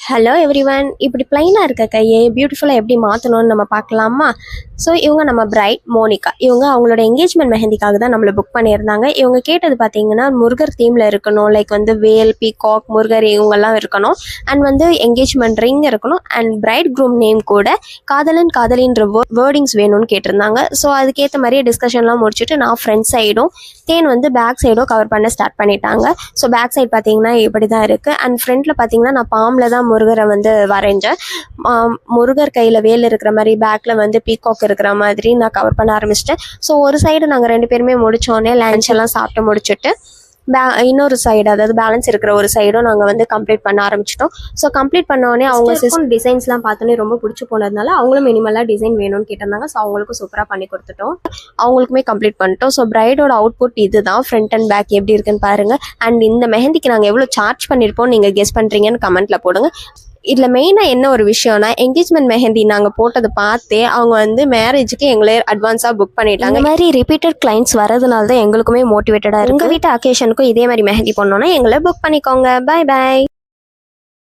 Hello everyone, இப்படி பிளைனாக இருக்க கையை பியூட்டிஃபுல்லாக எப்படி மாற்றணும்னு நம்ம பார்க்கலாமா? ஸோ இவங்க நம்ம பிரைட் மோனிகா. இவங்க அவங்களோட என்கேஜ்மெண்ட் மெஹந்திக்காக தான் நம்மளை புக் பண்ணியிருந்தாங்க. இவங்க கேட்டது பார்த்தீங்கன்னா முருகர் தீமில் இருக்கணும், லைக் வந்து வேல், பீகாக், முருகர் இவங்கெல்லாம் இருக்கணும். அண்ட் வந்து என்கேஜ்மெண்ட் ரிங் இருக்கணும். அண்ட் பிரைட் க்ரூம் நேம் கூட காதலன் காதலின்ற வேர்டிங்ஸ் வேணும்னு கேட்டிருந்தாங்க. ஸோ அதுக்கேற்ற மாதிரியே டிஸ்கஷன்லாம் முடிச்சுட்டு நான் ஃப்ரண்ட் சைடும் தேன் வந்து பேக் சைடும் கவர் பண்ண ஸ்டார்ட் பண்ணிட்டாங்க. ஸோ பேக் சைட் பார்த்தீங்கன்னா இப்படி தான் இருக்குது. அண்ட் ஃப்ரண்ட்டில் பார்த்தீங்கன்னா நான் பாம்பில் தான் முருகரை வந்து வரைஞ்சேன். முருகர் கையில் வேல் இருக்கிற மாதிரி, பேக்கில் வந்து பீகாக் இருக்கிற மாதிரி நான் கவர் பண்ண ஆரம்பிச்சிட்டேன். ஸோ ஒரு சைடு நாங்கள் 2 பேருமே முடித்தோடனே லஞ்ச் எல்லாம் சாப்பிட்டு முடிச்சுட்டு இன்னொரு சைடு, அதாவது பேலன்ஸ் இருக்கிற ஒரு சைடும் நாங்கள் வந்து கம்ப்ளீட் பண்ண ஆரம்பிச்சிட்டோம். ஸோ கம்ப்ளீட் பண்ணோடனே அவங்க சிஸ்டம் டிசைன்ஸ்லாம் பார்த்தோன்னே ரொம்ப பிடிச்சி போனதுனால அவங்களும் மினிமலாக டிசைன் வேணும்னு கேட்டிருந்தாங்க. ஸோ அவங்களுக்கும் சூப்பராக பண்ணி கொடுத்துட்டோம். அவங்களுக்குமே கம்ப்ளீட் பண்ணிட்டோம். ஸோ பிரைடோட அவுட்புட் இது தான். ஃப்ரண்ட் அண்ட் பேக் எப்படி இருக்குன்னு பாருங்கள். அண்ட் இந்த மெஹந்திக்கு நாங்கள் எவ்வளோ சார்ஜ் பண்ணியிருப்போம் நீங்கள் கெஸ் பண்ணுறீங்கன்னு கமெண்ட்டில் போடுங்க. இதில் மெயினாக என்ன ஒரு விஷயம்னா, என்கேஜ்மெண்ட் மெஹந்தி நாங்கள் போட்டதை பார்த்தே அவங்க வந்து மேரேஜுக்கு எங்களே அட்வான்ஸாக புக் பண்ணிட்டாங்க. இந்த மாதிரி ரிப்பீட்டட் கிளைண்ட்ஸ் வரதுனால தான் எங்களுக்குமே மோட்டிவேட்டடாக இருக்குது. உங்கள் வீட்டு அக்கேஷனுக்கும் இதே மாதிரி மெஹந்தி பண்ணோன்னா எங்களை புக் பண்ணிக்கோங்க. Bye bye.